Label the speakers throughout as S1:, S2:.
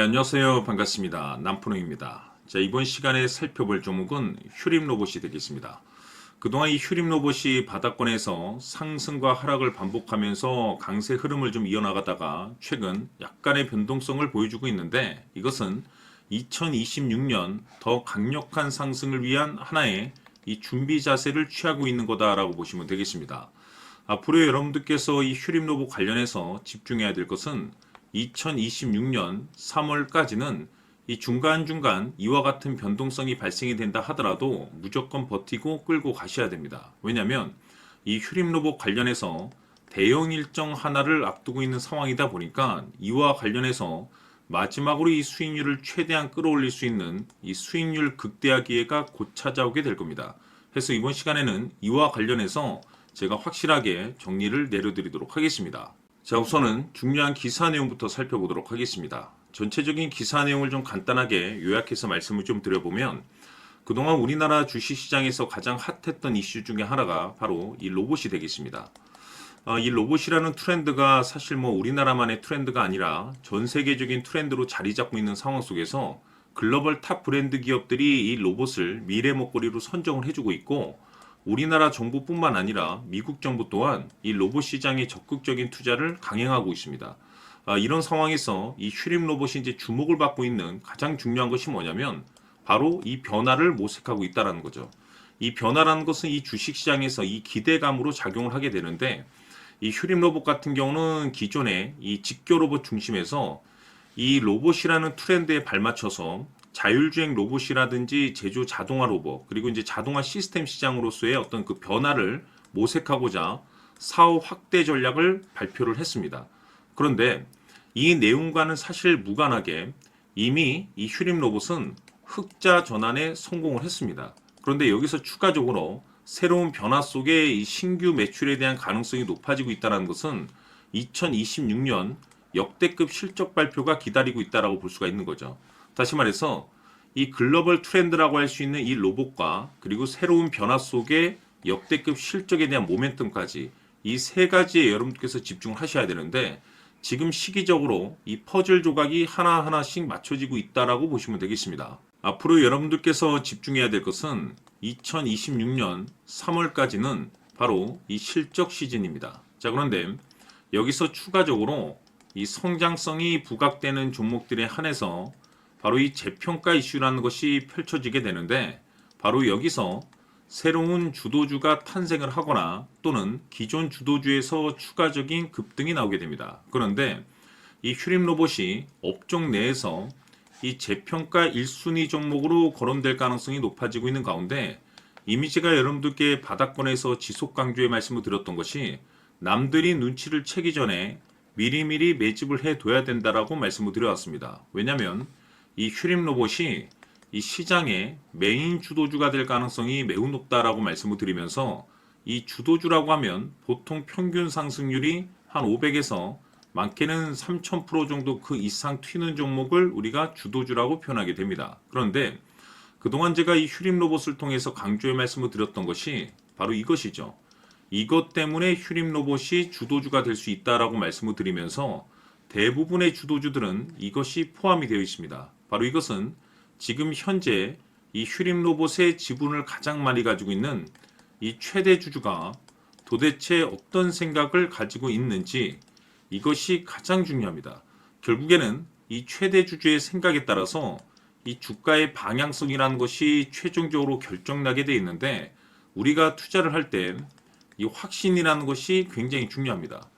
S1: 안녕하세요. 반갑습니다. 남프노입니다. 자, 이번 시간에 살펴볼 종목은 휴림 로봇이 되겠습니다. 그동안 이 휴림 로봇이 바닥권에서 상승과 하락을 반복하면서 강세 흐름을 좀 이어나가다가 최근 약간의 변동성을 보여주고 있는데, 이것은 2026년 더 강력한 상승을 위한 하나의 이 준비 자세를 취하고 있는 거다라고 보시면 되겠습니다. 앞으로 여러분들께서 이 휴림 로봇 관련해서 집중해야 될 것은 2026년 3월까지는 이 중간중간 이와 같은 변동성이 발생이 된다 하더라도 무조건 버티고 끌고 가셔야 됩니다. 왜냐하면 이 휴림 로봇 관련해서 대형 일정 하나를 앞두고 있는 상황이다 보니까 이와 관련해서 마지막으로 이 수익률을 최대한 끌어올릴 수 있는 이 수익률 극대화 기회가 곧 찾아오게 될 겁니다. 그래서 이번 시간에는 이와 관련해서 제가 확실하게 정리를 내려드리도록 하겠습니다. 자, 우선은 중요한 기사 내용부터 살펴보도록 하겠습니다. 전체적인 기사 내용을 좀 간단하게 요약해서 말씀을 좀 드려보면, 그동안 우리나라 주식시장에서 가장 핫했던 이슈 중에 하나가 바로 이 로봇이 되겠습니다. 이 로봇이라는 트렌드가 사실 우리나라만의 트렌드가 아니라 전 세계적인 트렌드로 자리 잡고 있는 상황 속에서 글로벌 탑 브랜드 기업들이 이 로봇을 미래 먹거리로 선정을 해주고 있고, 우리나라 정부뿐만 아니라 미국 정부 또한 이 로봇 시장에 적극적인 투자를 강행하고 있습니다. 이런 상황에서 이 휴림 로봇이 이제 주목을 받고 있는 가장 중요한 것이 뭐냐면 바로 이 변화를 모색하고 있다는 거죠. 이 변화라는 것은 이 주식시장에서 이 기대감으로 작용을 하게 되는데, 이 휴림 로봇 같은 경우는 기존의 이 직교 로봇 중심에서 이 로봇이라는 트렌드에 발맞춰서 자율주행 로봇이라든지 제조 자동화 로봇, 그리고 이제 자동화 시스템 시장으로서의 어떤 그 변화를 모색하고자 사업 확대 전략을 발표를 했습니다. 그런데 이 내용과는 사실 무관하게 이미 이 휴림 로봇은 흑자 전환에 성공을 했습니다. 그런데 여기서 추가적으로 새로운 변화 속에 이 신규 매출에 대한 가능성이 높아지고 있다는 것은 2026년 역대급 실적 발표가 기다리고 있다고 볼 수가 있는 거죠. 다시 말해서 이 글로벌 트렌드라고 할 수 있는 이 로봇과 그리고 새로운 변화 속에 역대급 실적에 대한 모멘텀까지 이 세 가지에 여러분께서 집중을 하셔야 되는데, 지금 시기적으로 이 퍼즐 조각이 하나하나씩 맞춰지고 있다라고 보시면 되겠습니다. 앞으로 여러분들께서 집중해야 될 것은 2026년 3월까지는 바로 이 실적 시즌입니다. 자, 그런데 여기서 추가적으로 이 성장성이 부각되는 종목들에 한해서 바로 이 재평가 이슈라는 것이 펼쳐지게 되는데, 바로 여기서 새로운 주도주가 탄생을 하거나 또는 기존 주도주에서 추가적인 급등이 나오게 됩니다. 그런데 이 휴림 로봇이 업종 내에서 이 재평가 1순위 종목으로 거론될 가능성이 높아지고 있는 가운데, 이미 제가 여러분들께 바닥권에서 지속 강조의 말씀을 드렸던 것이 남들이 눈치를 채기 전에 미리미리 매집을 해둬야 된다라고 말씀을 드려왔습니다. 왜냐하면 이 휴림 로봇이 이 시장의 메인 주도주가 될 가능성이 매우 높다라고 말씀을 드리면서, 이 주도주라고 하면 보통 평균 상승률이 한 500에서 많게는 3000% 정도 그 이상 튀는 종목을 우리가 주도주라고 표현하게 됩니다. 그런데 그동안 제가 이 휴림 로봇을 통해서 강조의 말씀을 드렸던 것이 바로 이것이죠. 이것 때문에 휴림 로봇이 주도주가 될 수 있다라고 말씀을 드리면서 대부분의 주도주들은 이것이 포함이 되어 있습니다. 바로 이것은 지금 현재 이 휴림 로봇의 지분을 가장 많이 가지고 있는 이 최대 주주가 도대체 어떤 생각을 가지고 있는지, 이것이 가장 중요합니다. 결국에는 이 최대 주주의 생각에 따라서 이 주가의 방향성이라는 것이 최종적으로 결정나게 되어 있는데, 우리가 투자를 할 때 이 확신이라는 것이 굉장히 중요합니다.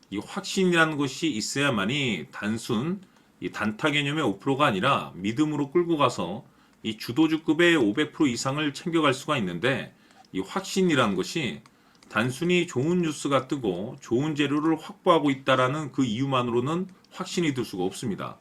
S1: 이 확신이라는 것이 있어야만이 단순 이 단타 개념의 5%가 아니라 믿음으로 끌고 가서 이 주도주급의 500% 이상을 챙겨갈 수가 있는데, 이 확신이라는 것이 단순히 좋은 뉴스가 뜨고 좋은 재료를 확보하고 있다라는 그 이유만으로는 확신이 들 수가 없습니다.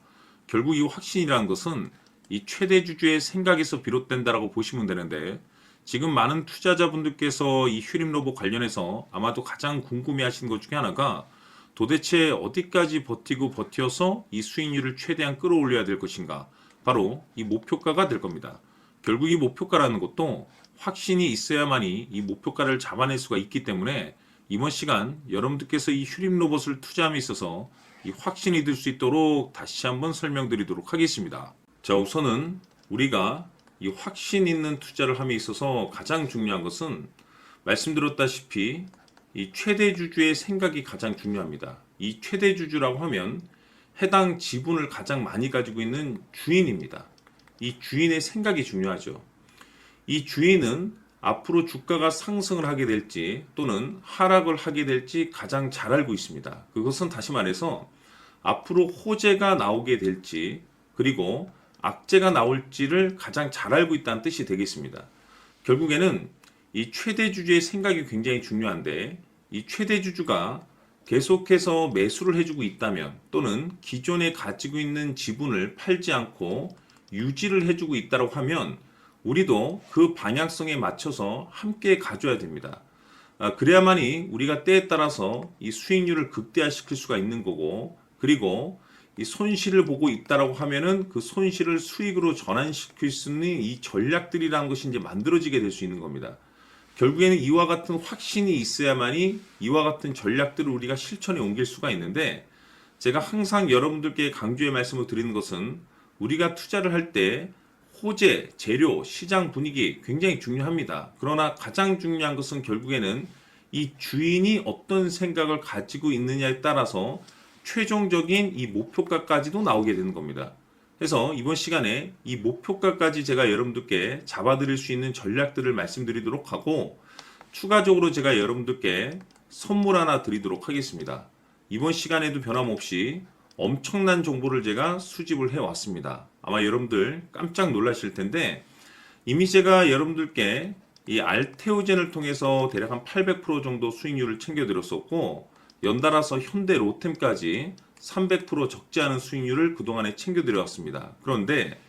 S1: 결국 이 확신이라는 것은 이 최대 주주의 생각에서 비롯된다라고 보시면 되는데, 지금 많은 투자자분들께서 이 휴림 로봇 관련해서 아마도 가장 궁금해하시는 것 중에 하나가 도대체 어디까지 버티고 버텨서 이 수익률을 최대한 끌어올려야 될 것인가, 바로 이 목표가가 될 겁니다. 결국 이 목표가라는 것도 확신이 있어야만이 이 목표가를 잡아낼 수가 있기 때문에 이번 시간 여러분들께서 이 휴림 로봇을 투자함에 있어서 이 확신이 들 수 있도록 다시 한번 설명드리도록 하겠습니다. 자, 우선은 우리가 이 확신 있는 투자를 함에 있어서 가장 중요한 것은 말씀드렸다시피 이 최대 주주의 생각이 가장 중요합니다. 이 최대 주주라고 하면 해당 지분을 가장 많이 가지고 있는 주인입니다. 이 주인의 생각이 중요하죠. 이 주인은 앞으로 주가가 상승을 하게 될지 또는 하락을 하게 될지 가장 잘 알고 있습니다. 그것은 다시 말해서 앞으로 호재가 나오게 될지 그리고 악재가 나올지를 가장 잘 알고 있다는 뜻이 되겠습니다. 결국에는 이 최대 주주의 생각이 굉장히 중요한데 이 최대 주주가 계속해서 매수를 해주고 있다면 또는 기존에 가지고 있는 지분을 팔지 않고 유지를 해주고 있다고 하면 우리도 그 방향성에 맞춰서 함께 가져야 됩니다. 그래야만이 우리가 때에 따라서 이 수익률을 극대화시킬 수가 있는 거고 그리고 이 손실을 보고 있다라고 하면은 그 손실을 수익으로 전환시킬 수 있는 이 전략들이라는 것이 이제 만들어지게 될 수 있는 겁니다. 결국에는 이와 같은 확신이 있어야만이 이와 같은 전략들을 우리가 실천에 옮길 수가 있는데 제가 항상 여러분들께 강조의 말씀을 드리는 것은 우리가 투자를 할 때 호재, 재료, 시장 분위기 굉장히 중요합니다. 그러나 가장 중요한 것은 결국에는 이 주인이 어떤 생각을 가지고 있느냐에 따라서 최종적인 이 목표가까지도 나오게 되는 겁니다. 그래서 이번 시간에 이 목표가까지 제가 여러분들께 잡아드릴 수 있는 전략들을 말씀드리도록 하고 추가적으로 제가 여러분들께 선물 하나 드리도록 하겠습니다. 이번 시간에도 변함없이 엄청난 정보를 제가 수집을 해왔습니다. 아마 여러분들 깜짝 놀라실 텐데 이미 제가 여러분들께 이 알테오젠을 통해서 대략 한 800% 정도 수익률을 챙겨드렸었고 연달아서 현대 로템까지 300% 적지 않은 수익률을 그동안에 챙겨드려왔습니다. 그런데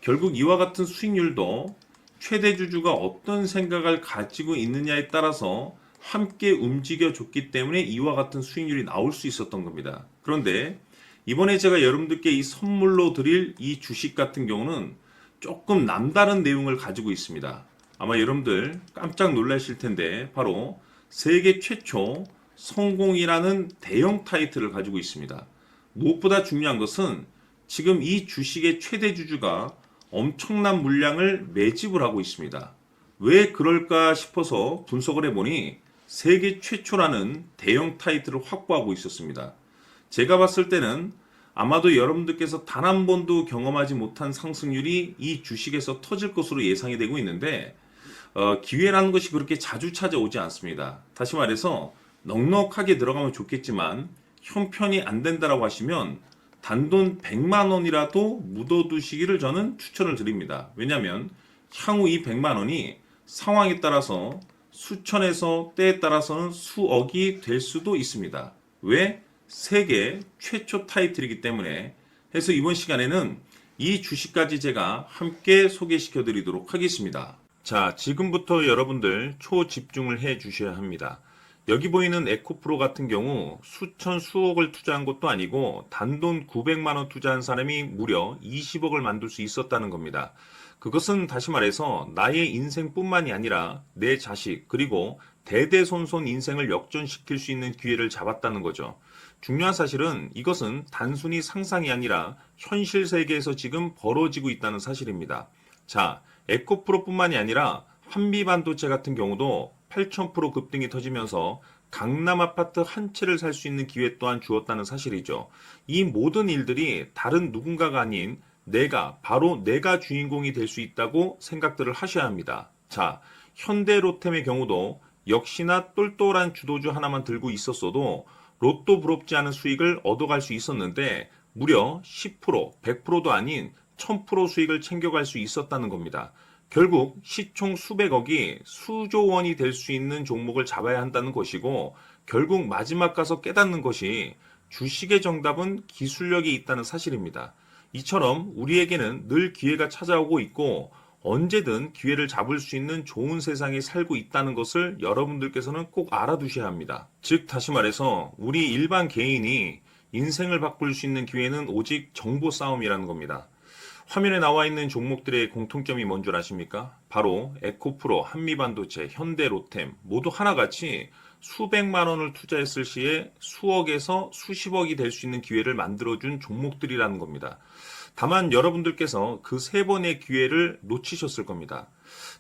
S1: 결국 이와 같은 수익률도 최대 주주가 어떤 생각을 가지고 있느냐에 따라서 함께 움직여줬기 때문에 이와 같은 수익률이 나올 수 있었던 겁니다. 그런데 이번에 제가 여러분들께 이 선물로 드릴 이 주식 같은 경우는 조금 남다른 내용을 가지고 있습니다. 아마 여러분들 깜짝 놀라실 텐데 바로 세계 최초 성공이라는 대형 타이틀을 가지고 있습니다. 무엇보다 중요한 것은 지금 이 주식의 최대 주주가 엄청난 물량을 매집을 하고 있습니다. 왜 그럴까 싶어서 분석을 해보니 세계 최초라는 대형 타이틀을 확보하고 있었습니다. 제가 봤을 때는 아마도 여러분들께서 단 한 번도 경험하지 못한 상승률이 이 주식에서 터질 것으로 예상이 되고 있는데 기회라는 것이 그렇게 자주 찾아오지 않습니다. 다시 말해서 넉넉하게 들어가면 좋겠지만 형편이 안 된다라고 하시면 단돈 100만 원이라도 묻어두시기를 저는 추천을 드립니다. 왜냐하면 향후 이 100만 원이 상황에 따라서 수천에서 때에 따라서는 수억이 될 수도 있습니다. 왜? 세계 최초 타이틀이기 때문에. 해서 이번 시간에는 이 주식까지 제가 함께 소개시켜 드리도록 하겠습니다. 자, 지금부터 여러분들 초집중을 해 주셔야 합니다. 여기 보이는 에코프로 같은 경우 수천 수억을 투자한 것도 아니고 단돈 900만 원 투자한 사람이 무려 20억을 만들 수 있었다는 겁니다. 그것은 다시 말해서 나의 인생뿐만이 아니라 내 자식 그리고 대대손손 인생을 역전시킬 수 있는 기회를 잡았다는 거죠. 중요한 사실은 이것은 단순히 상상이 아니라 현실 세계에서 지금 벌어지고 있다는 사실입니다. 자, 에코프로뿐만이 아니라 한미반도체 같은 경우도 8,000% 급등이 터지면서 강남 아파트 한 채를 살 수 있는 기회 또한 주었다는 사실이죠. 이 모든 일들이 다른 누군가가 아닌 바로 내가 주인공이 될 수 있다고 생각들을 하셔야 합니다. 자, 현대로템의 경우도 역시나 똘똘한 주도주 하나만 들고 있었어도 로또 부럽지 않은 수익을 얻어갈 수 있었는데 무려 10%, 100%도 아닌 1000% 수익을 챙겨갈 수 있었다는 겁니다. 결국 시총 수백억이 수조 원이 될 수 있는 종목을 잡아야 한다는 것이고 결국 마지막 가서 깨닫는 것이 주식의 정답은 기술력이 있다는 사실입니다. 이처럼 우리에게는 늘 기회가 찾아오고 있고 언제든 기회를 잡을 수 있는 좋은 세상에 살고 있다는 것을 여러분들께서는 꼭 알아두셔야 합니다. 즉 다시 말해서 우리 일반 개인이 인생을 바꿀 수 있는 기회는 오직 정보 싸움이라는 겁니다. 화면에 나와 있는 종목들의 공통점이 뭔 줄 아십니까? 바로 에코프로, 한미반도체, 현대로템 모두 하나같이 수백만 원을 투자했을 시에 수억에서 수십억이 될 수 있는 기회를 만들어준 종목들이라는 겁니다. 다만 여러분들께서 그 세 번의 기회를 놓치셨을 겁니다.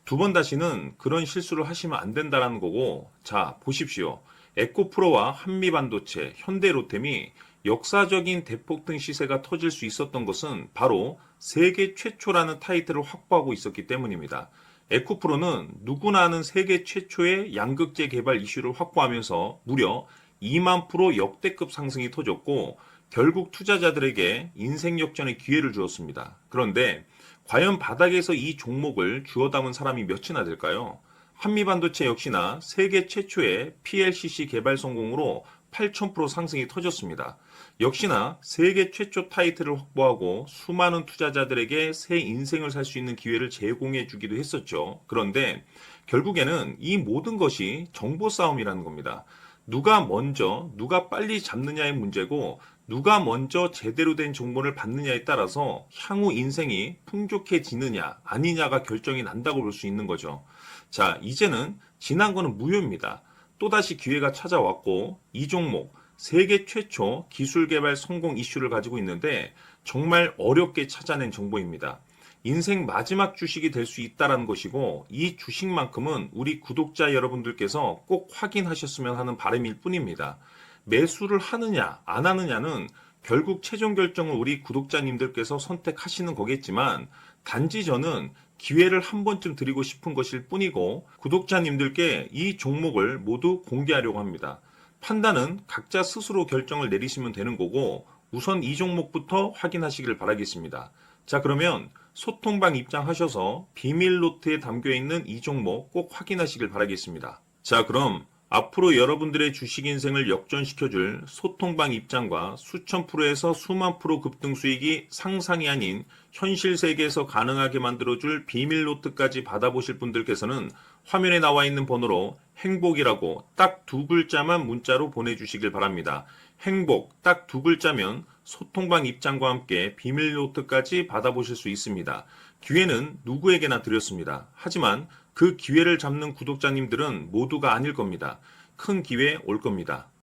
S1: 두 번 다시는 그런 실수를 하시면 안 된다는 거고, 자, 보십시오. 에코프로와 한미반도체, 현대로템이 역사적인 대폭등 시세가 터질 수 있었던 것은 바로 세계 최초라는 타이틀을 확보하고 있었기 때문입니다. 에코프로는 누구나 아는 세계 최초의 양극재 개발 이슈를 확보하면서 무려 2만 프로 역대급 상승이 터졌고, 결국 투자자들에게 인생 역전의 기회를 주었습니다. 그런데 과연 바닥에서 이 종목을 주워 담은 사람이 몇이나 될까요? 한미반도체 역시나 세계 최초의 PLCC 개발 성공으로 8,000% 상승이 터졌습니다. 역시나 세계 최초 타이틀을 확보하고 수많은 투자자들에게 새 인생을 살 수 있는 기회를 제공해 주기도 했었죠. 그런데 결국에는 이 모든 것이 정보 싸움이라는 겁니다. 누가 먼저, 누가 빨리 잡느냐의 문제고, 누가 먼저 제대로 된 정보를 받느냐에 따라서 향후 인생이 풍족해지느냐, 아니냐가 결정이 난다고 볼 수 있는 거죠. 자, 이제는 지난 거는 무효입니다. 또다시 기회가 찾아왔고, 이 종목, 세계 최초 기술 개발 성공 이슈를 가지고 있는데, 정말 어렵게 찾아낸 정보입니다. 인생 마지막 주식이 될 수 있다는 것이고, 이 주식만큼은 우리 구독자 여러분들께서 꼭 확인하셨으면 하는 바람일 뿐입니다. 매수를 하느냐 안 하느냐는 결국 최종 결정을 우리 구독자님들께서 선택하시는 거겠지만, 단지 저는 기회를 한 번쯤 드리고 싶은 것일 뿐이고, 구독자님들께 이 종목을 모두 공개하려고 합니다. 판단은 각자 스스로 결정을 내리시면 되는 거고, 우선 이 종목부터 확인하시길 바라겠습니다. 자, 그러면 소통방 입장하셔서 비밀 노트에 담겨 있는 이 종목 꼭 확인하시길 바라겠습니다. 자, 그럼 앞으로 여러분들의 주식 인생을 역전시켜줄 소통방 입장과 수천 프로에서 수만 프로 급등 수익이 상상이 아닌 현실 세계에서 가능하게 만들어줄 비밀 노트까지 받아보실 분들께서는 화면에 나와 있는 번호로 행복이라고 딱 두 글자만 문자로 보내주시길 바랍니다. 행복 딱 두 글자면 소통방 입장과 함께 비밀 노트까지 받아보실 수 있습니다. 기회는 누구에게나 드렸습니다. 하지만 그 기회를 잡는 구독자님들은 모두가 아닐 겁니다. 큰 기회 올 겁니다.